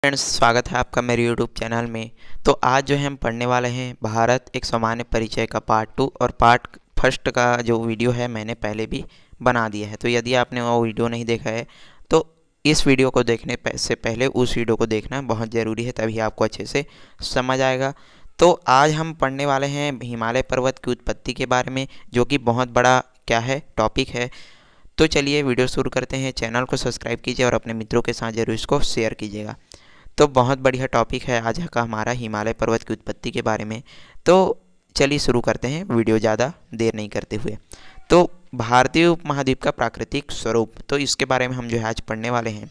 Friends, स्वागत है आपका मेरे यूट्यूब चैनल में। तो आज जो है हम पढ़ने वाले हैं भारत एक सामान्य परिचय का पार्ट 2 और पार्ट फर्स्ट का जो वीडियो है मैंने पहले भी बना दिया है। तो यदि आपने वो वीडियो नहीं देखा है तो इस वीडियो को देखने से पहले उस वीडियो को देखना बहुत ज़रूरी है, तभी आपको अच्छे से समझ आएगा। तो आज हम पढ़ने वाले हैं हिमालय पर्वत की उत्पत्ति के बारे में, जो कि बहुत बड़ा क्या है टॉपिक है। तो चलिए वीडियो शुरू करते हैं। चैनल को सब्सक्राइब कीजिए और अपने मित्रों के साथ ज़रूर इसको शेयर कीजिएगा। तो बहुत बढ़िया टॉपिक है आज का हमारा हिमालय पर्वत की उत्पत्ति के बारे में। तो चलिए शुरू करते हैं वीडियो ज़्यादा देर नहीं करते हुए। तो भारतीय उपमहाद्वीप का प्राकृतिक स्वरूप, तो इसके बारे में हम जो है आज पढ़ने वाले हैं।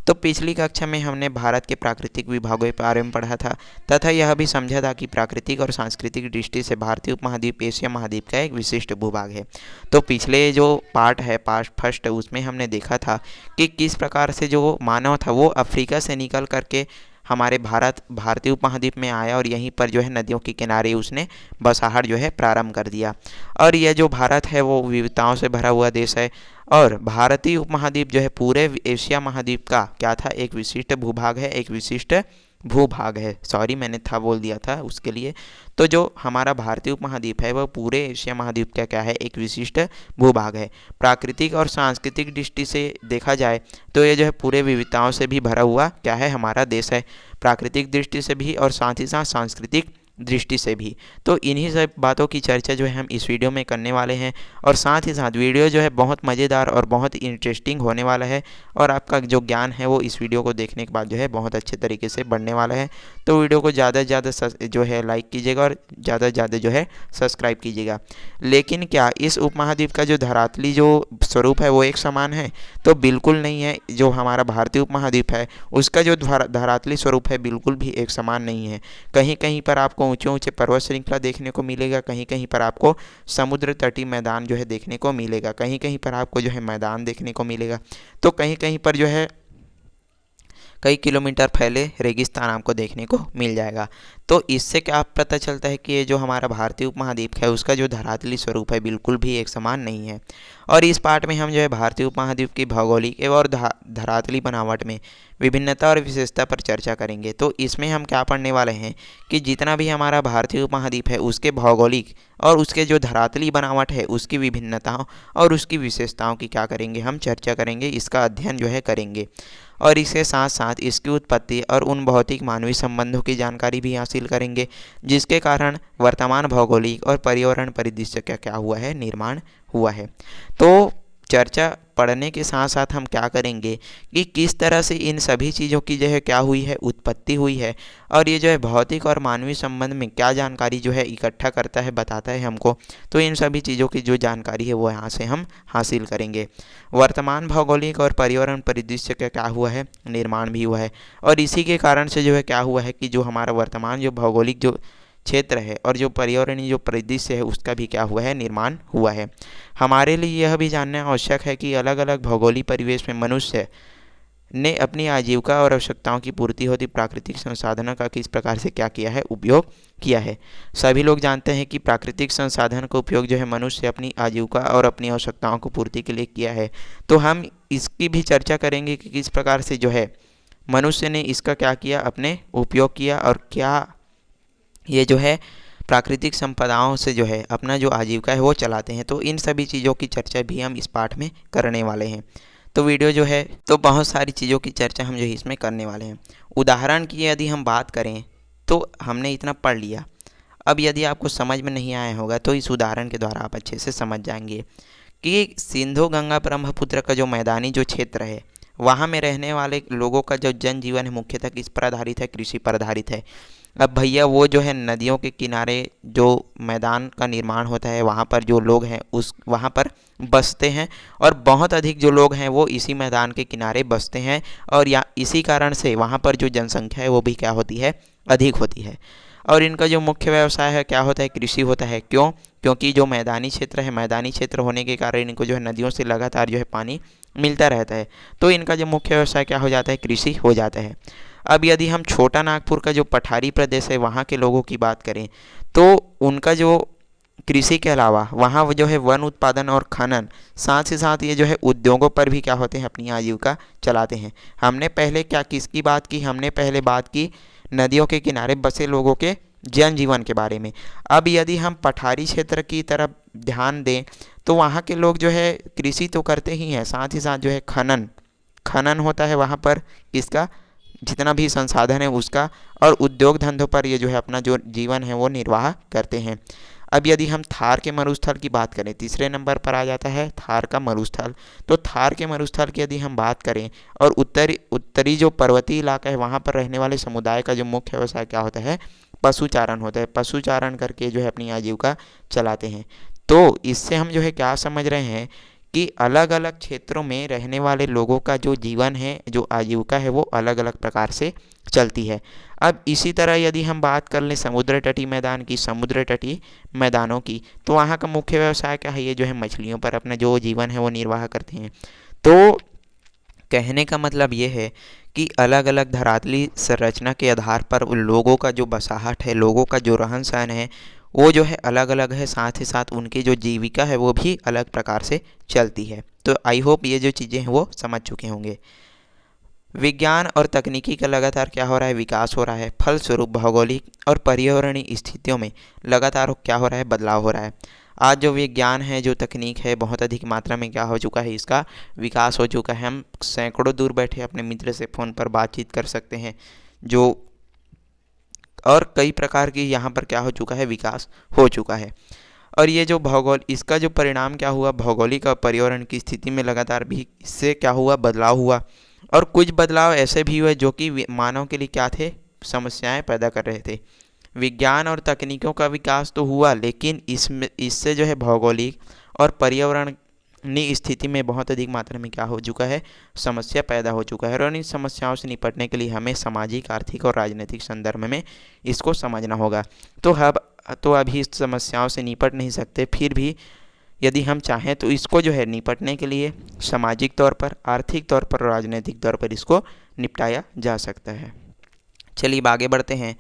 तो पिछली कक्षा में हमने भारत के प्राकृतिक विभागों के बारे में पढ़ा था तथा यह भी समझा था कि प्राकृतिक और सांस्कृतिक दृष्टि से भारतीय उपमहाद्वीप एशिया महाद्वीप का एक विशिष्ट भूभाग है। तो पिछले जो पार्ट है पार्ट फर्स्ट, उसमें हमने देखा था कि किस प्रकार से जो मानव था वो अफ्रीका से निकल करके हमारे भारतीय उपमहाद्वीप में आया और यहीं पर जो है नदियों के किनारे उसने बसाहट जो है प्रारंभ कर दिया। और यह जो भारत है वो विविधताओं से भरा हुआ देश है और भारतीय उपमहाद्वीप जो है पूरे एशिया महाद्वीप का क्या था, एक विशिष्ट भूभाग है, एक विशिष्ट भूभाग है। सॉरी, मैंने था बोल दिया था उसके लिए। तो जो हमारा भारतीय उपमहाद्वीप है वह पूरे एशिया महाद्वीप का क्या है, एक विशिष्ट भूभाग है। प्राकृतिक और सांस्कृतिक दृष्टि से देखा जाए तो ये जो है पूरे विविधताओं से भी भरा हुआ क्या है, हमारा देश है, प्राकृतिक दृष्टि से भी और साथ ही साथ सांस्कृतिक दृष्टि से भी। तो इन्हीं सब बातों की चर्चा जो है हम इस वीडियो में करने वाले हैं और साथ ही साथ वीडियो जो है बहुत मज़ेदार और बहुत इंटरेस्टिंग होने वाला है और आपका जो ज्ञान है वो इस वीडियो को देखने के बाद जो है बहुत अच्छे तरीके से बढ़ने वाला है। तो वीडियो को ज़्यादा से ज़्यादा जो है लाइक कीजिएगा और ज़्यादा से ज़्यादा जो है सब्सक्राइब कीजिएगा। लेकिन क्या इस उपमहाद्वीप का जो धरातली जो स्वरूप है वो एक समान है? तो बिल्कुल नहीं है। जो हमारा भारतीय उपमहाद्वीप है उसका जो धरातली स्वरूप है बिल्कुल भी एक समान नहीं है। कहीं कहीं पर आपको ऊंचे ऊंचे पर्वत श्रृंखला देखने को मिलेगा, कहीं कहीं पर आपको समुद्र तटीय मैदान जो है देखने को मिलेगा, कहीं कहीं पर आपको जो है मैदान देखने को मिलेगा, तो कहीं कहीं पर जो है कई किलोमीटर फैले रेगिस्तान आपको देखने को मिल जाएगा। तो इससे क्या पता चलता है कि ये जो हमारा भारतीय उपमहाद्वीप है उसका जो धरातली स्वरूप है बिल्कुल भी एक समान नहीं है। और इस पार्ट में हम जो है भारतीय उपमहाद्वीप की भौगोलिक और धरातली बनावट में विभिन्नता और विशेषता पर चर्चा करेंगे। तो इसमें हम क्या पढ़ने वाले हैं कि जितना भी हमारा भारतीय उपमहाद्वीप है उसके भौगोलिक और उसके जो धरातली बनावट है उसकी विभिन्नताओं और उसकी विशेषताओं की क्या करेंगे, हम चर्चा करेंगे, इसका अध्ययन जो है करेंगे। और इसके साथ साथ इसकी उत्पत्ति और उन भौतिक मानवीय संबंधों की जानकारी भी हासिल करेंगे जिसके कारण वर्तमान भौगोलिक और पर्यावरण परिदृश्य का क्या हुआ है, निर्माण हुआ है। तो चर्चा पढ़ने के साथ साथ हम क्या करेंगे कि किस तरह से इन सभी चीज़ों की जो है क्या हुई है, उत्पत्ति हुई है और ये जो है भौतिक और मानवीय संबंध में क्या जानकारी जो है इकट्ठा करता है, बताता है हमको। तो इन सभी चीज़ों की जो जानकारी है वो यहाँ से हम हासिल करेंगे। वर्तमान भौगोलिक और पर्यावरण परिदृश्य का क्या हुआ है, निर्माण भी हुआ है और इसी के कारण से जो है क्या हुआ है कि जो हमारा वर्तमान जो भौगोलिक जो क्षेत्र है और जो पर्यावरणीय जो परिदृश्य है उसका भी क्या हुआ है, निर्माण हुआ है। हमारे लिए यह भी जानना आवश्यक है कि अलग अलग भौगोलिक परिवेश में मनुष्य ने अपनी आजीविका और आवश्यकताओं की पूर्ति होती प्राकृतिक संसाधनों का किस प्रकार से क्या किया है, उपयोग किया है। सभी लोग जानते हैं कि प्राकृतिक संसाधन का उपयोग जो है मनुष्य अपनी आजीविका और अपनी आवश्यकताओं को पूर्ति के लिए किया है। तो हम इसकी भी चर्चा करेंगे कि किस प्रकार से जो है मनुष्य ने इसका क्या किया, अपने उपयोग किया और क्या ये जो है प्राकृतिक संपदाओं से जो है अपना जो आजीविका है वो चलाते हैं। तो इन सभी चीज़ों की चर्चा भी हम इस पाठ में करने वाले हैं। तो वीडियो जो है तो बहुत सारी चीज़ों की चर्चा हम जो है इसमें करने वाले हैं। उदाहरण की यदि हम बात करें तो हमने इतना पढ़ लिया, अब यदि आपको समझ में नहीं आया होगा तो इस उदाहरण के द्वारा आप अच्छे से समझ जाएंगे कि सिंधु गंगा ब्रह्मपुत्र का जो मैदानी जो क्षेत्र है वहाँ में रहने वाले लोगों का जो जनजीवन है मुख्यतः किस पर आधारित है, कृषि पर आधारित है। अब भैया वो जो है नदियों के किनारे जो मैदान का निर्माण होता है वहाँ पर जो लोग हैं उस वहाँ पर बसते हैं और बहुत अधिक जो लोग हैं वो इसी मैदान के किनारे बसते हैं और या इसी कारण से वहाँ पर जो जनसंख्या है वो भी क्या होती है, अधिक होती है। और इनका जो मुख्य व्यवसाय है क्या होता है, कृषि होता है। क्यों? क्योंकि जो मैदानी क्षेत्र है, मैदानी क्षेत्र होने के कारण इनको जो है नदियों से लगातार जो है पानी मिलता रहता है। तो इनका जो मुख्य व्यवसाय क्या हो जाता है, कृषि हो जाता है। अब यदि हम छोटा नागपुर का जो पठारी प्रदेश है वहाँ के लोगों की बात करें तो उनका जो कृषि के अलावा वहाँ वो जो है वन उत्पादन और खनन, साथ ही साथ ये जो है उद्योगों पर भी क्या होते हैं, अपनी आजीविका चलाते हैं। हमने पहले क्या किसकी बात की, हमने पहले बात की नदियों के किनारे बसे लोगों के जनजीवन के बारे में। अब यदि हम पठारी क्षेत्र की तरफ ध्यान दें तो वहाँ के लोग जो है कृषि तो करते ही हैं, साथ ही साथ जो है खनन खनन होता है वहाँ पर, किसका, जितना भी संसाधन है उसका, और उद्योग धंधों पर ये जो है अपना जो जीवन है वो निर्वाह करते हैं। अब यदि हम थार के मरुस्थल की बात करें, तीसरे नंबर पर आ जाता है थार का मरुस्थल। तो थार के मरुस्थल की यदि हम बात करें और उत्तरी उत्तरी जो पर्वतीय इलाका है वहाँ पर रहने वाले समुदाय का जो मुख्य व्यवसाय क्या होता है, पशुचारण होता है। पशुचारण करके जो है अपनी आजीविका चलाते हैं। तो इससे हम जो है क्या समझ रहे हैं कि अलग अलग क्षेत्रों में रहने वाले लोगों का जो जीवन है, जो आजीविका है, वो अलग अलग प्रकार से चलती है। अब इसी तरह यदि हम बात कर लें समुद्र तटीय मैदान की, समुद्र तटीय मैदानों की, तो वहाँ का मुख्य व्यवसाय क्या है, ये जो है मछलियों पर अपना जो जीवन है वो निर्वाह करते हैं। तो कहने का मतलब ये है कि अलग अलग धरातली संरचना के आधार पर उन लोगों का जो बसाहट है, लोगों का जो रहन सहन है, वो जो है अलग अलग है। साथ ही साथ उनकी जो जीविका है वो भी अलग प्रकार से चलती है। तो आई होप ये जो चीज़ें हैं वो समझ चुके होंगे। विज्ञान और तकनीकी का लगातार क्या हो रहा है, विकास हो रहा है। फलस्वरूप भौगोलिक और पर्यावरणीय स्थितियों में लगातार क्या हो रहा है, बदलाव हो रहा है। आज जो विज्ञान है, जो तकनीक है, बहुत अधिक मात्रा में क्या हो चुका है, इसका विकास हो चुका है। हम सैकड़ों दूर बैठे अपने मित्र से फ़ोन पर बातचीत कर सकते हैं, जो और कई प्रकार की यहाँ पर क्या हो चुका है, विकास हो चुका है। और ये जो भौगोल इसका जो परिणाम क्या हुआ, भौगोलिक और पर्यावरण की स्थिति में लगातार भी इससे क्या हुआ, बदलाव हुआ। और कुछ बदलाव ऐसे भी हुए जो कि मानव के लिए क्या थे, समस्याएं पैदा कर रहे थे। विज्ञान और तकनीकों का विकास तो हुआ, लेकिन इससे जो है भौगोलिक और पर्यावरणीय स्थिति में बहुत अधिक मात्रा में क्या हो चुका है, समस्या पैदा हो चुका है। और इन समस्याओं से निपटने के लिए हमें सामाजिक, आर्थिक और राजनीतिक संदर्भ में इसको समझना होगा। तो अभी इस समस्याओं से निपट नहीं सकते, फिर भी यदि हम चाहें तो इसको जो है निपटने के लिए सामाजिक तौर पर, आर्थिक तौर पर, राजनीतिक तौर पर इसको निपटाया जा सकता है। चलिए अब आगे बढ़ते हैं।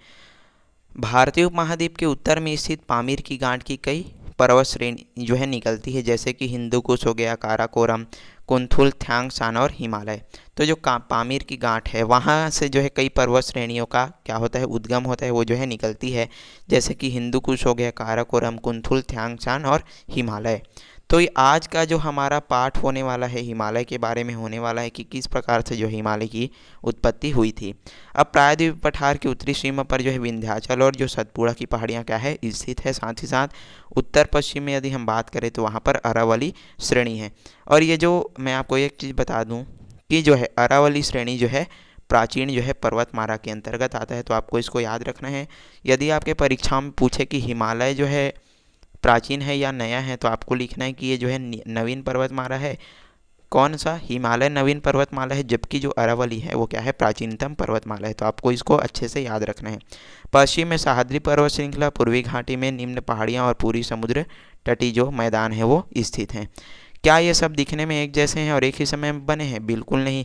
भारतीय उपमहाद्वीप के उत्तर में स्थित पामीर की गांठ की कई पर्वत श्रेणी जो है निकलती है, जैसे कि हिंदू कुश हो गया, काराकोरम, कुंथुल, थ्यांग सान और हिमालय। तो जो पामीर की गांठ है वहाँ से जो है कई पर्वत श्रेणियों का क्या होता है, उद्गम होता है, वो जो है निकलती है, जैसे कि हिंदू कुश हो गया, काराकोरम, कुंथुल, थ्यांग सान और हिमालय। तो ये आज का जो हमारा पाठ होने वाला है, हिमालय के बारे में होने वाला है कि किस प्रकार से जो हिमालय की उत्पत्ति हुई थी। अब प्रायद्वीप पठार की उत्तरी सीमा पर जो है विंध्याचल और जो सतपुड़ा की पहाड़ियाँ क्या है, स्थित है। साथ ही साथ उत्तर पश्चिम में यदि हम बात करें तो वहाँ पर अरावली श्रेणी है। और ये जो मैं आपको एक चीज़ बता दूँ कि जो है अरावली श्रेणी जो है प्राचीन जो है पर्वतमाला के अंतर्गत आता है, तो आपको इसको याद रखना है। यदि आपके परीक्षा में पूछे कि हिमालय जो है प्राचीन है या नया है, तो आपको लिखना है कि ये जो है नवीन पर्वतमाला है। कौन सा, हिमालय नवीन पर्वतमाला है, जबकि जो अरावली है वो क्या है, प्राचीनतम पर्वतमाला है। तो आपको इसको अच्छे से याद रखना है। पश्चिम में सह्याद्री पर्वत श्रृंखला, पूर्वी घाटी में निम्न पहाड़ियाँ और पूरी समुद्र तटीय जो मैदान है वो स्थित हैं। क्या ये सब दिखने में एक जैसे हैं और एक ही समय में बने हैं? बिल्कुल नहीं।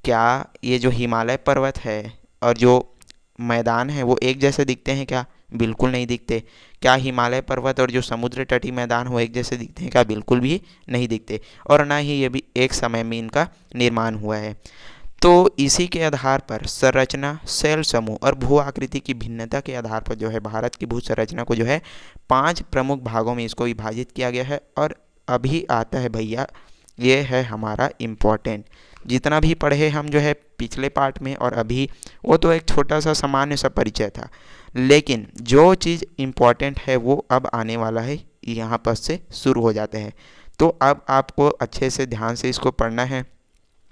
क्या ये जो हिमालय पर्वत है और जो मैदान है वो एक जैसे दिखते हैं क्या? बिल्कुल नहीं दिखते। क्या हिमालय पर्वत और जो समुद्र तटीय मैदान हो एक जैसे दिखते हैं क्या? बिल्कुल भी नहीं दिखते। और ना ही ये भी एक समय में इनका निर्माण हुआ है। तो इसी के आधार पर संरचना, शैल समूह और भू आकृति की भिन्नता के आधार पर जो है भारत की भू संरचना को जो है 5 प्रमुख भागों में इसको विभाजित किया गया है। और अभी आता है भैया, ये है हमारा इम्पोर्टेंट। जितना भी पढ़े हम जो है पिछले पार्ट में और अभी, वो तो एक छोटा सा सामान्य सा परिचय था, लेकिन जो चीज़ इम्पोर्टेंट है वो अब आने वाला है, यहाँ पर से शुरू हो जाते हैं। तो अब आपको अच्छे से ध्यान से इसको पढ़ना है,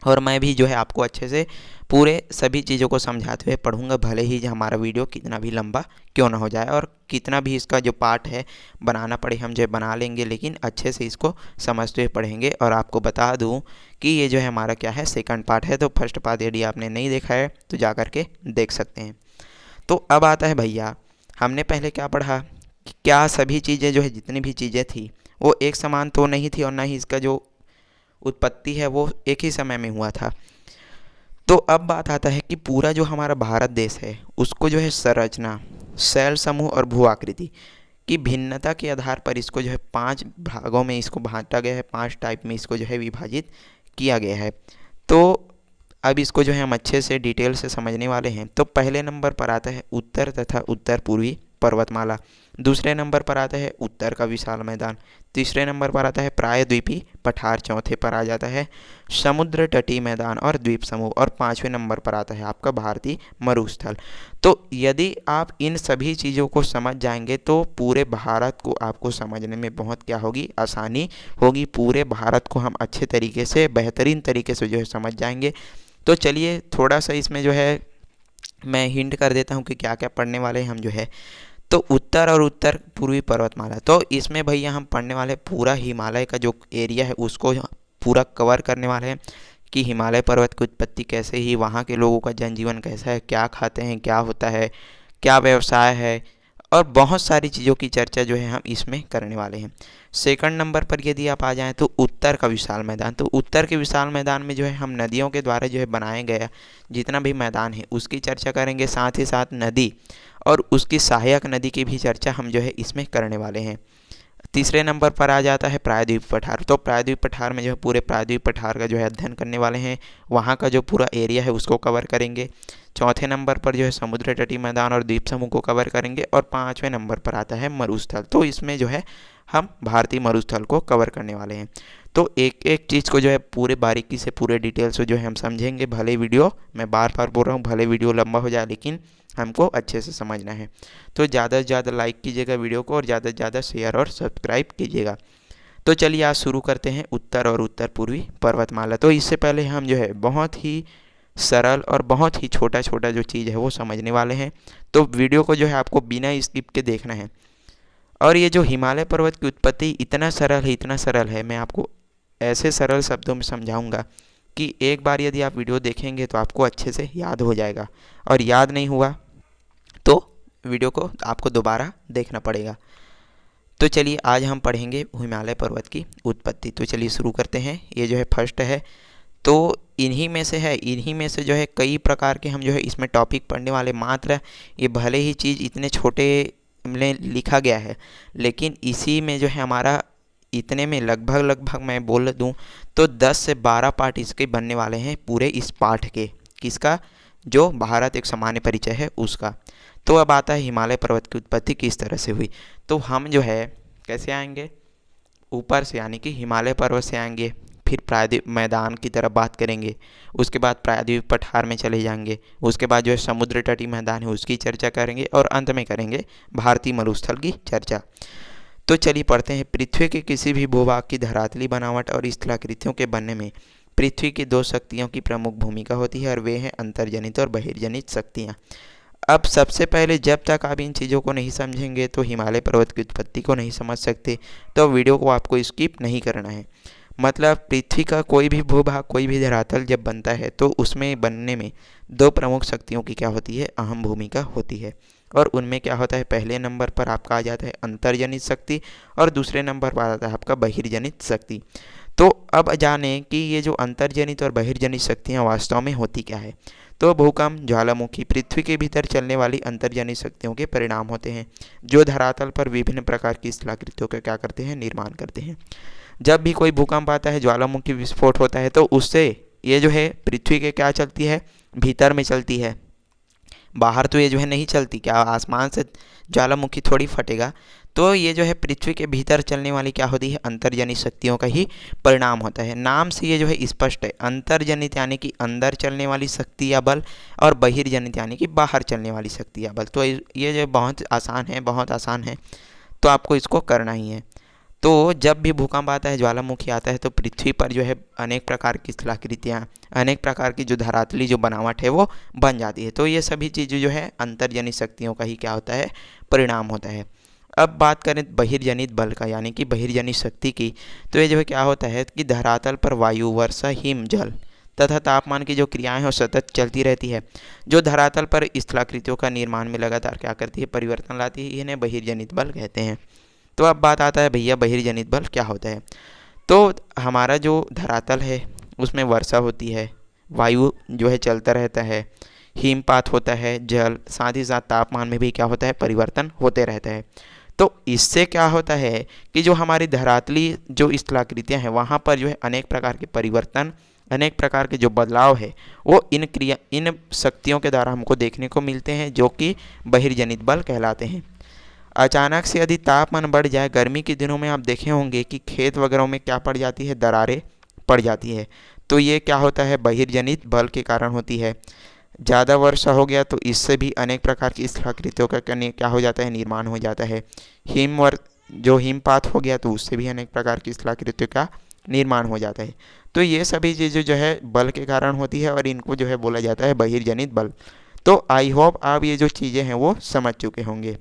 और मैं भी जो है आपको अच्छे से पूरे सभी चीज़ों को समझाते हुए पढ़ूंगा, भले ही हमारा वीडियो कितना भी लंबा क्यों ना हो जाए और कितना भी इसका जो पार्ट है बनाना पड़े, हम जो बना लेंगे, लेकिन अच्छे से इसको समझते हुए पढ़ेंगे। और आपको बता दूं कि ये जो है हमारा क्या है, सेकंड पार्ट है। तो फर्स्ट पार्ट यदि आपने नहीं देखा है तो जा कर के देख सकते हैं। तो अब आता है भैया, हमने पहले क्या पढ़ा कि क्या सभी चीज़ें जो है, जितनी भी चीज़ें थी वो एक समान तो नहीं थी, और ना ही इसका जो उत्पत्ति है वो एक ही समय में हुआ था। तो अब बात आता है कि पूरा जो हमारा भारत देश है उसको जो है संरचना, शैल समूह और भू आकृति कि भिन्नता के आधार पर इसको जो है 5 भागों में इसको बांटा गया है, 5 टाइप में इसको जो है विभाजित किया गया है। तो अब इसको जो है हम अच्छे से डिटेल से समझने वाले हैं। तो पहले नंबर पर आता है उत्तर तथा उत्तर पूर्वी पर्वतमाला, दूसरे नंबर पर आता है उत्तर का विशाल मैदान, तीसरे नंबर पर आता है प्रायद्वीपीय पठार, चौथे पर आ जाता है समुद्र तटीय मैदान और द्वीप समूह, और पाँचवें नंबर पर आता है आपका भारतीय मरुस्थल। तो यदि आप इन सभी चीज़ों को समझ जाएंगे तो पूरे भारत को आपको समझने में बहुत क्या होगी, आसानी होगी। पूरे भारत को हम अच्छे तरीके से, बेहतरीन तरीके से जो है समझ जाएंगे। तो चलिए थोड़ा सा इसमें जो है मैं हिंट कर देता हूँ कि क्या क्या पढ़ने वाले हैं हम जो है। तो उत्तर और उत्तर पूर्वी पर्वतमाला, तो इसमें भैया हम पढ़ने वाले पूरा हिमालय का जो एरिया है उसको पूरा कवर करने वाले हैं कि हिमालय पर्वत की उत्पत्ति कैसे ही, वहाँ के लोगों का जनजीवन कैसा है, क्या खाते हैं, क्या होता है, क्या व्यवसाय है, और बहुत सारी चीज़ों की चर्चा जो है हम इसमें करने वाले हैं। सेकंड नंबर पर यदि आप आ जाएं तो उत्तर का विशाल मैदान, तो उत्तर के विशाल मैदान में जो है हम नदियों के द्वारा जो है बनाए गया जितना भी मैदान है उसकी चर्चा करेंगे, साथ ही साथ नदी और उसकी सहायक नदी की भी चर्चा हम जो है इसमें करने वाले हैं। तीसरे नंबर पर आ जाता है प्रायद्वीप पठार, तो प्रायद्वीप पठार में जो है पूरे प्रायद्वीप पठार का जो है अध्ययन करने वाले हैं, वहाँ का जो पूरा एरिया है उसको कवर करेंगे। चौथे नंबर पर जो है समुद्र तटीय मैदान और द्वीप समूह को कवर करेंगे, और पाँचवें नंबर पर आता है मरुस्थल, तो इसमें जो है हम भारतीय मरुस्थल को कवर करने वाले हैं। तो एक एक चीज़ को जो है पूरे बारीकी से, पूरे डिटेल से जो है हम समझेंगे। भले वीडियो, मैं बार बार बोल रहा हूँ, भले वीडियो लंबा हो जाए लेकिन हमको अच्छे से समझना है। तो ज़्यादा से ज़्यादा लाइक कीजिएगा वीडियो को, और ज़्यादा से ज़्यादा शेयर और सब्सक्राइब कीजिएगा। तो चलिए आज शुरू करते हैं उत्तर और उत्तर पूर्वी पर्वतमाला। तो इससे पहले हम जो है बहुत ही सरल और बहुत ही छोटा छोटा जो चीज़ है वो समझने वाले हैं। तो वीडियो को जो है आपको बिना स्किप के देखना है। और ये जो हिमालय पर्वत की उत्पत्ति इतना सरल है, इतना सरल है, मैं आपको ऐसे सरल शब्दों में समझाऊंगा कि एक बार यदि आप वीडियो देखेंगे तो आपको अच्छे से याद हो जाएगा, और याद नहीं हुआ तो वीडियो को आपको दोबारा देखना पड़ेगा। तो चलिए आज हम पढ़ेंगे हिमालय पर्वत की उत्पत्ति। तो चलिए शुरू करते हैं। ये जो है फर्स्ट है, तो इन्हीं में से है, इन्हीं में से जो है कई प्रकार के हम जो है इसमें टॉपिक पढ़ने वाले। मात्र ये भले ही चीज़ इतने छोटे में लिखा गया है, लेकिन इसी में जो है हमारा इतने में लगभग मैं बोल दूं तो 10 से 12 पार्ट इसके बनने वाले हैं पूरे इस पाठ के। किसका? जो भारत एक सामान्य परिचय है उसका। तो अब आता है हिमालय पर्वत की उत्पत्ति किस तरह से हुई। तो हम जो है कैसे आएंगे, ऊपर से, यानी कि हिमालय पर्वत से आएंगे, फिर प्रायद्वीप मैदान की तरफ बात करेंगे, उसके बाद प्रायद्वीप पठार में चले जाएंगे, उसके बाद जो है समुद्र तटीय मैदान है उसकी चर्चा करेंगे, और अंत में करेंगे भारतीय मरुस्थल की चर्चा। तो चलिए पढ़ते हैं। पृथ्वी के किसी भी भूभाग की धरातली बनावट और स्थलाकृतियों के बनने में पृथ्वी की दो शक्तियों की प्रमुख भूमिका होती है, और वे हैं अंतर्जनित और बहिर्जनित शक्तियाँ। अब सबसे पहले जब तक आप इन चीज़ों को नहीं समझेंगे तो हिमालय पर्वत की उत्पत्ति को नहीं समझ सकते। तो वीडियो को आपको स्किप नहीं करना है। मतलब पृथ्वी का कोई भी भूभाग, कोई भी धरातल जब बनता है तो उसमें बनने में दो प्रमुख शक्तियों की क्या होती है, अहम भूमिका होती है। और उनमें क्या होता है, पहले नंबर पर आपका आ जाता है अंतर्जनित शक्ति, और दूसरे नंबर पर आता है आपका बहिर्जनित शक्ति। तो अब जाने कि ये जो अंतर्जनित और बहिर्जनित शक्तियाँ वास्तव में होती क्या है। तो भूकंप, ज्वालामुखी पृथ्वी के भीतर चलने वाली अंतर्जनित शक्तियों के परिणाम होते हैं, जो धरातल पर विभिन्न प्रकार की स्थलाकृतियों का क्या करते हैं, निर्माण करते हैं। जब भी कोई भूकंप आता है, ज्वालामुखी विस्फोट होता है, तो उससे ये जो है पृथ्वी के क्या चलती है, भीतर में चलती है, बाहर तो ये जो है नहीं चलती। क्या आसमान से ज्वालामुखी थोड़ी फटेगा। तो ये जो है पृथ्वी के भीतर चलने वाली क्या होती है, अंतर्जनित शक्तियों का ही परिणाम होता है। नाम से ये जो है स्पष्ट है, अंतर्जनित यानी कि अंदर चलने वाली शक्ति या बल, और बहिर्जनित यानी कि बाहर चलने वाली शक्ति या बल। तो ये जो बहुत आसान है, बहुत आसान है, तो आपको इसको करना ही है। तो जब भी भूकंप आता है, ज्वालामुखी आता है, तो पृथ्वी पर जो है अनेक प्रकार की स्थलाकृतियाँ, अनेक प्रकार की जो धरातली जो बनावट है वो बन जाती है। तो ये सभी चीज़ें जो है अंतर्जनित शक्तियों का ही क्या होता है, परिणाम होता है। अब बात करें बहिर्जनित बल का, यानी कि बहिर्जनित शक्ति की, तो ये जो है क्या होता है कि धरातल पर वायु, वर्षा, हिम, जल तथा तापमान की जो क्रियाएं हैं वो सतत चलती रहती है, जो धरातल पर स्थलाकृतियों का निर्माण में लगातार क्या करती है, परिवर्तन लाती है। इन्हें बहिर्जनित बल कहते हैं। तो अब बात आता है भैया बहिर्जनित बल क्या होता है। तो हमारा जो धरातल है उसमें वर्षा होती है, वायु जो है चलता रहता है, हिमपात होता है, जल, साथ ही साथ तापमान में भी क्या होता है, परिवर्तन होते रहता है। तो इससे क्या होता है कि जो हमारी धरातली जो स्थलाकृतियाँ हैं वहाँ पर जो है अनेक प्रकार के परिवर्तन, अनेक प्रकार के जो बदलाव है वो इन शक्तियों के द्वारा हमको देखने को मिलते हैं, जो कि बहिर्जनित बल कहलाते हैं। अचानक से यदि तापमान बढ़ जाए, गर्मी के दिनों में आप देखे होंगे कि खेत वगैरह में क्या पड़ जाती है, दरारें पड़ जाती है। तो ये क्या होता है, बहिर्जनित बल के कारण होती है। ज़्यादा वर्षा हो गया तो इससे भी अनेक प्रकार की स्थलाकृतियों का क्या हो जाता है, निर्माण हो जाता है। जो हिमपात हो गया तो उससे भी अनेक प्रकार की स्थलाकृतियों का निर्माण हो जाता है। तो ये सभी चीज़ें जो है बल के कारण होती है और इनको जो है बोला जाता है बहिर्जनित बल। तो आई होप आप ये जो चीज़ें हैं वो समझ चुके होंगे,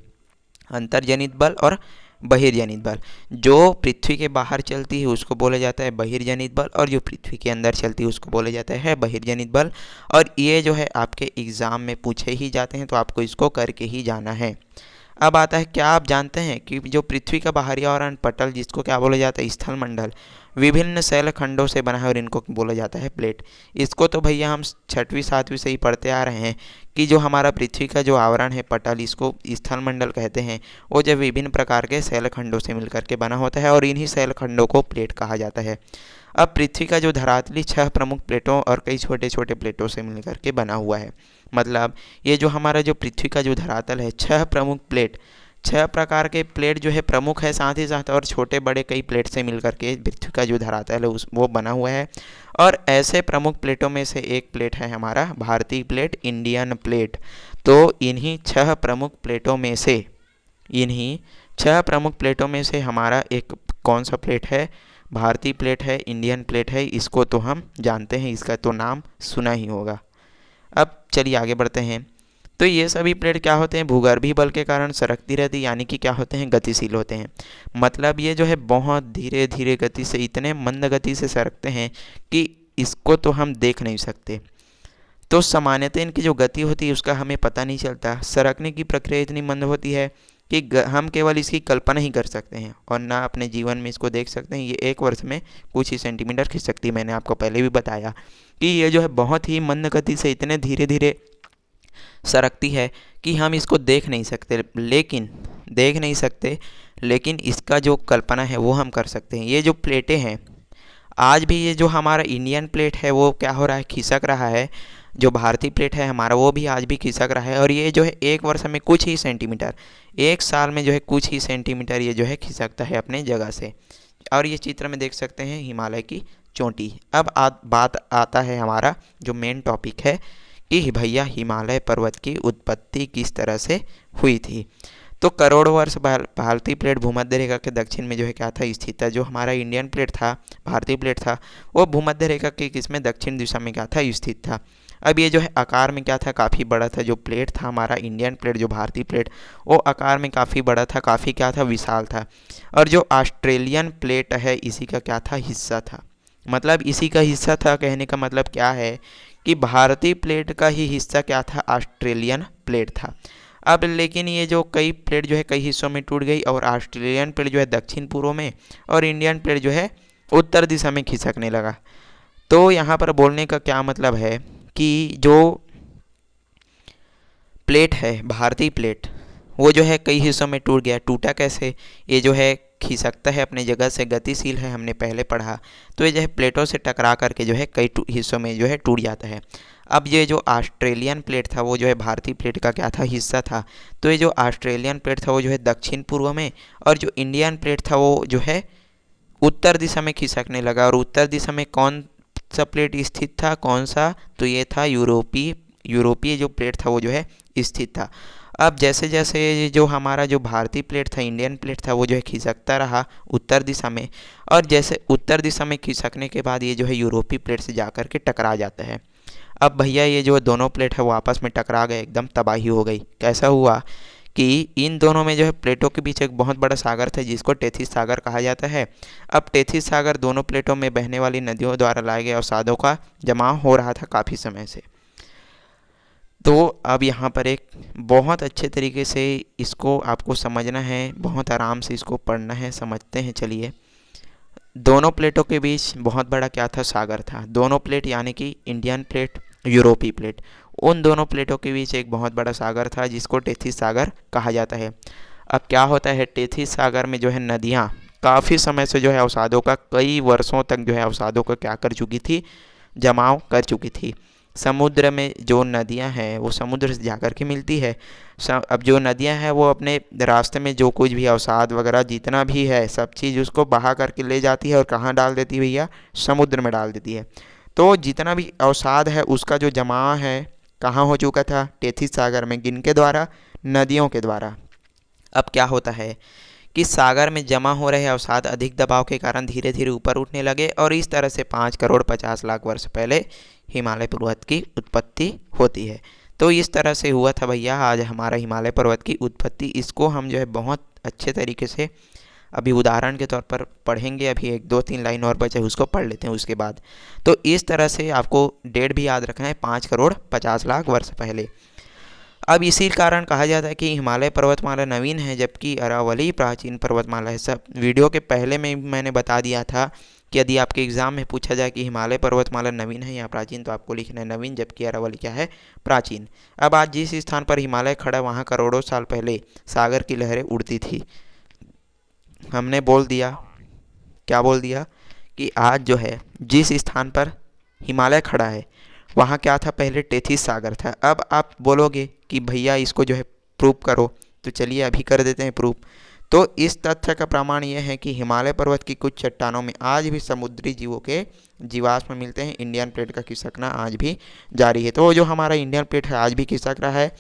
अंतर्जनित बल और बहिर्जनित बल। जो पृथ्वी के बाहर चलती है उसको बोला जाता है बहिर्जनित बल, और जो पृथ्वी के अंदर चलती है उसको बोला जाता है बहिर्जनित बल। और ये जो है आपके एग्ज़ाम में पूछे ही जाते हैं, तो आपको इसको करके ही जाना है। अब आता है, क्या आप जानते हैं कि जो पृथ्वी का बाहरी आवरण पटल, जिसको क्या बोला जाता है, स्थल मंडल, विभिन्न शैल खंडों से बना है और इनको बोला जाता है प्लेट। इसको तो भैया हम 6वीं 7वीं से ही पढ़ते आ रहे हैं कि जो हमारा पृथ्वी का जो आवरण है पटल, इसको स्थल मंडल कहते हैं। वो जब विभिन्न प्रकार के शैल खंडों से मिलकर के बना होता है और इन्हीं शैल खंडों को प्लेट कहा जाता है। अब पृथ्वी का जो धरातली 6 प्रमुख प्लेटों और कई छोटे छोटे प्लेटों से मिलकर के बना हुआ है। मतलब ये जो हमारा जो पृथ्वी का जो धरातल है, 6 प्रमुख प्लेट, 6 प्रकार के प्लेट जो है प्रमुख है, साथ ही साथ और छोटे बड़े कई प्लेट से मिलकर के पृथ्वी का जो धरातल है वो बना हुआ है। और ऐसे प्रमुख प्लेटों में से एक प्लेट है हमारा भारतीय प्लेट, इंडियन प्लेट। तो इन्हीं 6 प्रमुख प्लेटों में से हमारा एक कौन सा प्लेट है, भारतीय प्लेट है, इंडियन प्लेट है। इसको तो हम जानते हैं, इसका तो नाम सुना ही होगा। अब चलिए आगे बढ़ते हैं। तो ये सभी प्लेट क्या होते हैं, भूगर्भीय बल के कारण सरकती रहती, यानी कि क्या होते हैं, गतिशील होते हैं। मतलब ये जो है बहुत धीरे धीरे गति से, इतने मंद गति से सरकते हैं कि इसको तो हम देख नहीं सकते। तो सामान्यतः इनकी जो गति होती है उसका हमें पता नहीं चलता। सरकने की प्रक्रिया इतनी मंद होती है कि हम केवल इसकी कल्पना ही कर सकते हैं और ना अपने जीवन में इसको देख सकते हैं। ये 1 वर्ष में कुछ ही सेंटीमीटर खिंच सकती है। मैंने आपको पहले भी बताया कि ये जो है बहुत ही मंद गति से इतने धीरे धीरे सरकती है कि हम इसको देख नहीं सकते, लेकिन इसका जो कल्पना है वो हम कर सकते हैं। ये जो प्लेटें हैं, आज भी ये जो हमारा इंडियन प्लेट है वो क्या हो रहा है, खिसक रहा है। जो भारतीय प्लेट है हमारा वो भी आज भी खिसक रहा है। और ये जो है 1 वर्ष में कुछ ही सेंटीमीटर, 1 साल में जो है कुछ ही सेंटीमीटर ये जो है खिसकता है अपने जगह से। और ये चित्र में देख सकते हैं हिमालय की चोटी। अब बात आता है हमारा जो मेन टॉपिक है कि भैया हिमालय पर्वत की उत्पत्ति किस तरह से हुई थी। तो करोड़ों वर्ष भारतीय प्लेट भूमध्य रेखा के दक्षिण में जो है क्या था, स्थित था। जो हमारा इंडियन प्लेट था, भारतीय प्लेट था, वो भूमध्य रेखा के किसमें, दक्षिण दिशा में क्या था, स्थित था। अब ये जो है आकार में क्या था, काफ़ी बड़ा था। जो प्लेट था हमारा इंडियन प्लेट, जो भारतीय प्लेट, वो आकार में काफ़ी बड़ा था, काफ़ी क्या था, विशाल था। और जो ऑस्ट्रेलियन प्लेट है इसी का क्या था, हिस्सा था। मतलब इसी का हिस्सा था, कहने का मतलब क्या है कि भारतीय प्लेट का ही हिस्सा क्या था, ऑस्ट्रेलियन प्लेट था। अब लेकिन ये जो कई प्लेट जो है कई हिस्सों में टूट गई और ऑस्ट्रेलियन प्लेट जो है दक्षिण पूर्व में और इंडियन प्लेट जो है उत्तर दिशा में खिसकने लगा। तो यहाँ पर बोलने का क्या मतलब है कि जो प्लेट है भारतीय प्लेट, वो जो है कई हिस्सों में टूट गया। टूटा कैसे, ये जो है खिसकता है अपने जगह से, गतिशील है, हमने पहले पढ़ा। तो ये जो है प्लेटों से टकरा करके जो है कई हिस्सों में जो है टूट जाता है। अब ये जो ऑस्ट्रेलियन प्लेट था वो जो है भारतीय प्लेट का क्या था, हिस्सा था। तो ये जो ऑस्ट्रेलियन प्लेट था वो जो है दक्षिण पूर्व में, और जो इंडियन प्लेट था वो जो है उत्तर दिशा में खिसकने लगा। और उत्तर दिशा में कौन सा प्लेट स्थित था, कौन सा, तो ये था यूरोपीय जो प्लेट था वो जो है स्थित था। अब जैसे जैसे जो हमारा जो भारतीय प्लेट था, इंडियन प्लेट था, वो जो है खिसकता रहा उत्तर दिशा में, और जैसे उत्तर दिशा में खिसकने के बाद ये जो है यूरोपीय प्लेट से जा कर के टकरा जाता है। अब भैया ये जो दोनों प्लेट है वो आपस में टकरा गए, एकदम तबाही हो गई। कैसा हुआ कि इन दोनों में जो है प्लेटों के बीच एक बहुत बड़ा सागर था जिसको टेथिस सागर कहा जाता है। अब टेथिस सागर दोनों प्लेटों में बहने वाली नदियों द्वारा लाए गए अवसादों का जमाव हो रहा था काफ़ी समय से। तो अब यहाँ पर एक बहुत अच्छे तरीके से इसको आपको समझना है, बहुत आराम से इसको पढ़ना है। समझते हैं, चलिए। दोनों प्लेटों के बीच बहुत बड़ा क्या था, सागर था। दोनों प्लेट यानी कि इंडियन प्लेट, यूरोपीय प्लेट, उन दोनों प्लेटों के बीच एक बहुत बड़ा सागर था जिसको टेथिस सागर कहा जाता है। अब क्या होता है, टेथिस सागर में जो है नदियाँ काफ़ी समय से जो है अवसादों का, कई वर्षों तक जो है अवसादों का क्या कर चुकी थी, जमाव कर चुकी थी। समुद्र में जो नदियां हैं वो समुद्र से जाकर के मिलती है। अब जो नदियां हैं वो अपने रास्ते में जो कुछ भी अवसाद वगैरह जितना भी है सब चीज़ उसको बहा करके ले जाती है और कहाँ डाल देती है भैया, समुद्र में डाल देती है। तो जितना भी अवसाद है उसका जो जमाव है कहाँ हो चुका था, टेथिस सागर में, किनके द्वारा, नदियों के द्वारा। अब क्या होता है कि सागर में जमा हो रहे अवसाद अधिक दबाव के कारण धीरे धीरे ऊपर उठने लगे और इस तरह से 5 करोड़ 50 लाख वर्ष पहले हिमालय पर्वत की उत्पत्ति होती है। तो इस तरह से हुआ था भैया आज हमारा हिमालय पर्वत की उत्पत्ति। इसको हम जो है बहुत अच्छे तरीके से अभी उदाहरण के तौर पर पढ़ेंगे। अभी 1 2 3 लाइन और बचे, उसको पढ़ लेते हैं उसके बाद। तो इस तरह से आपको डेट भी याद रखना है, 5 करोड़ 50 लाख वर्ष पहले। अब इसी कारण कहा जाता है कि हिमालय पर्वतमाला नवीन है जबकि अरावली प्राचीन पर्वतमाला है। सब वीडियो के पहले में मैंने बता दिया था कि यदि आपके एग्ज़ाम में पूछा जाए कि हिमालय पर्वतमाला नवीन है या प्राचीन, तो आपको लिखना है नवीन, जबकि अरावली क्या है, प्राचीन। अब आज जिस स्थान पर हिमालय खड़ा वहाँ करोड़ों साल पहले सागर की लहरें उड़ती थी। हमने बोल दिया, क्या बोल दिया, कि आज जो है जिस स्थान पर हिमालय खड़ा है वहाँ क्या था, पहले टेथिस सागर था। अब आप बोलोगे कि भैया इसको जो है प्रूव करो, तो चलिए अभी कर देते हैं प्रूव। तो इस तथ्य का प्रमाण यह है कि हिमालय पर्वत की कुछ चट्टानों में आज भी समुद्री जीवों के जीवाश्म मिलते हैं। इंडियन प्लेट का खिसकना आज भी जारी है। तो जो हमारा इंडियन प्लेट है आज भी खिसक रहा है।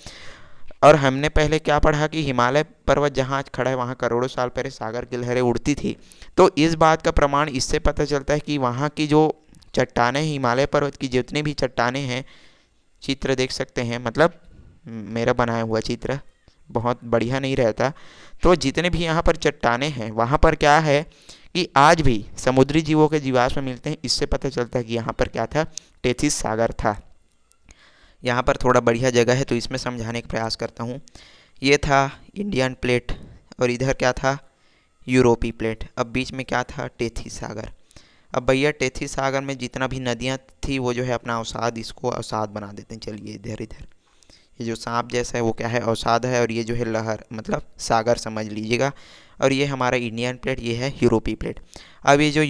और हमने पहले क्या पढ़ा कि हिमालय पर्वत जहाँ आज खड़ा है वहाँ करोड़ों साल पहले सागर की लहरें उड़ती थी। तो इस बात का प्रमाण इससे पता चलता है कि वहाँ की जो चट्टानें, हिमालय पर्वत की जितनी भी चट्टानें हैं, चित्र देख सकते हैं, मतलब मेरा बनाया हुआ चित्र बहुत बढ़िया नहीं रहता। तो जितने भी यहाँ पर चट्टानें हैं वहाँ पर क्या है कि आज भी समुद्री जीवों के जीवाश्म मिलते हैं। इससे पता चलता है कि यहाँ पर क्या था, टेथिस सागर था। यहाँ पर थोड़ा बढ़िया जगह है तो इसमें समझाने का प्रयास करता हूँ। ये था इंडियन प्लेट और इधर क्या था, यूरोपी प्लेट। अब बीच में क्या था, टेथिस सागर। अब भैया टेथिस सागर में जितना भी नदियाँ थी वो जो है अपना अवसाद, इसको अवसाद बना देते हैं। चलिए इधर इधर ये जो सांप जैसा है वो क्या है, अवसाद है, और ये जो है लहर मतलब सागर समझ लीजिएगा। और ये हमारा इंडियन प्लेट, ये है यूरोपी प्लेट। अब ये जो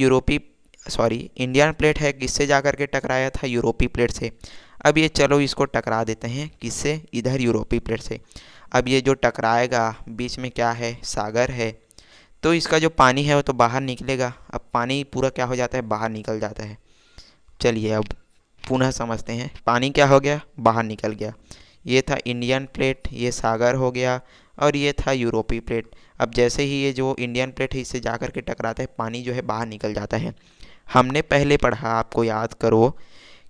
इंडियन प्लेट है किससे जा कर के टकराया था, यूरोपी प्लेट से। अब ये चलो इसको टकरा देते हैं किससे, इधर यूरोपी प्लेट से। अब ये जो टकराएगा बीच में क्या है, सागर है। तो इसका जो पानी है वो तो बाहर निकलेगा। अब पानी पूरा क्या हो जाता है, बाहर निकल जाता है। चलिए अब पुनः समझते हैं, पानी क्या हो गया, बाहर निकल गया। ये था इंडियन प्लेट, ये सागर हो गया, और ये था यूरोपी प्लेट। अब जैसे ही ये जो इंडियन प्लेट है इससे जा कर के टकराता है, पानी जो है बाहर निकल जाता है। हमने पहले पढ़ा, आपको याद करो,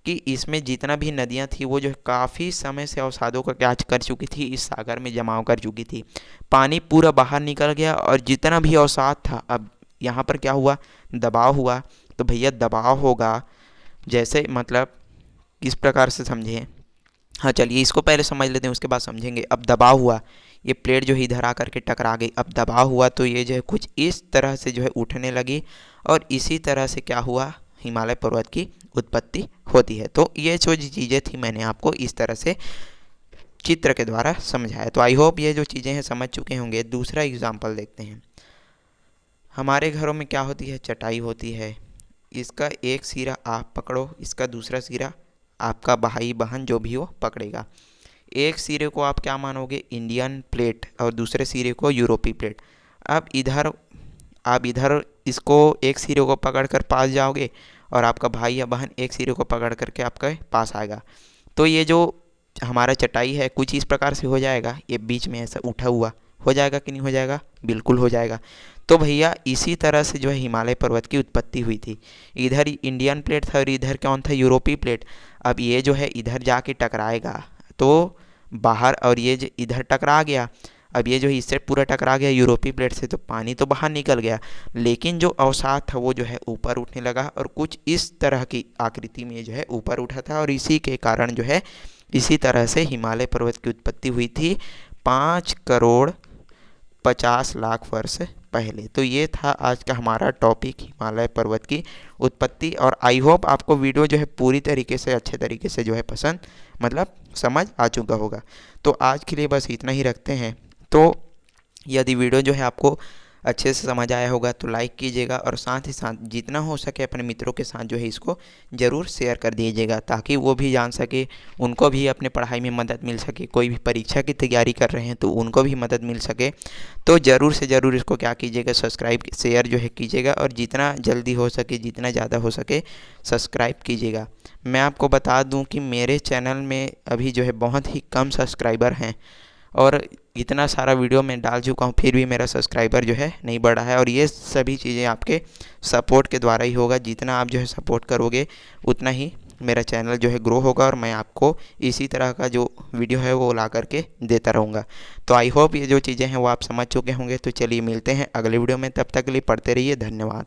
कि इसमें जितना भी नदियाँ थी वो जो है काफ़ी समय से अवसादों का क्या कर चुकी थी, इस सागर में जमाव कर चुकी थी। पानी पूरा बाहर निकल गया और जितना भी अवसाद था, अब यहाँ पर क्या हुआ, दबाव हुआ। तो भैया दबाव होगा जैसे, मतलब किस प्रकार से समझें, हाँ चलिए इसको पहले समझ लेते हैं उसके बाद समझेंगे। अब दबाव हुआ, ये प्लेट जो है इधर आकर के टकरा गई। अब दबाव हुआ तो ये जो है कुछ इस तरह से जो है उठने लगी, और इसी तरह से क्या हुआ, हिमालय पर्वत की उत्पत्ति होती है। तो ये जो चीज़ें थी मैंने आपको इस तरह से चित्र के द्वारा समझाया। तो आई होप ये जो चीज़ें हैं समझ चुके होंगे। दूसरा एग्जाम्पल देखते हैं। हमारे घरों में क्या होती है, चटाई होती है। इसका एक सिरा आप पकड़ो, इसका दूसरा सिरा आपका भाई बहन जो भी हो पकड़ेगा। एक सिरे को आप क्या मानोगे, इंडियन प्लेट, और दूसरे सिरे को यूरोपी प्लेट। अब इधर आप इधर इसको एक सिरे को पकड़ कर पास जाओगे और आपका भाई या बहन एक सिरे को पकड़ करके आपके पास आएगा। तो ये जो हमारा चटाई है कुछ इस प्रकार से हो जाएगा, ये बीच में ऐसा उठा हुआ हो जाएगा कि नहीं हो जाएगा, बिल्कुल हो जाएगा। तो भैया इसी तरह से जो है हिमालय पर्वत की उत्पत्ति हुई थी। इधर इंडियन प्लेट था और इधर कौन था, यूरोपी प्लेट। अब ये जो है इधर जाके टकराएगा तो बाहर, और ये इधर टकरा गया। अब ये जो है इससे पूरा टकरा गया यूरोपी प्लेट से, तो पानी तो बाहर निकल गया, लेकिन जो अवसाद था वो जो है ऊपर उठने लगा और कुछ इस तरह की आकृति में जो है ऊपर उठा था। और इसी के कारण जो है इसी तरह से हिमालय पर्वत की उत्पत्ति हुई थी 5 करोड़ 50 लाख वर्ष पहले। तो ये था आज का हमारा टॉपिक, हिमालय पर्वत की उत्पत्ति। और आई होप आपको वीडियो जो है पूरी तरीके से अच्छे तरीके से जो है पसंद, मतलब समझ आ चुका होगा। तो आज के लिए बस इतना ही रखते हैं। तो यदि वीडियो जो है आपको अच्छे से समझ आया होगा तो लाइक कीजिएगा, और साथ ही साथ जितना हो सके अपने मित्रों के साथ जो है इसको ज़रूर शेयर कर दीजिएगा, ताकि वो भी जान सके, उनको भी अपने पढ़ाई में मदद मिल सके। कोई भी परीक्षा की तैयारी कर रहे हैं तो उनको भी मदद मिल सके। तो ज़रूर से ज़रूर इसको क्या कीजिएगा, सब्सक्राइब शेयर जो है कीजिएगा, और जितना जल्दी हो सके, जितना ज़्यादा हो सके सब्सक्राइब कीजिएगा। मैं आपको बता दूं कि मेरे चैनल में अभी जो है बहुत ही कम सब्सक्राइबर हैं, और इतना सारा वीडियो मैं डाल चुका हूँ फिर भी मेरा सब्सक्राइबर जो है नहीं बढ़ा है। और ये सभी चीज़ें आपके सपोर्ट के द्वारा ही होगा। जितना आप जो है सपोर्ट करोगे उतना ही मेरा चैनल जो है ग्रो होगा, और मैं आपको इसी तरह का जो वीडियो है वो ला करके देता रहूँगा। तो आई होप ये जो चीज़ें हैं वो आप समझ चुके होंगे। तो चलिए मिलते हैं अगले वीडियो में, तब तक के लिए पढ़ते रहिए। धन्यवाद।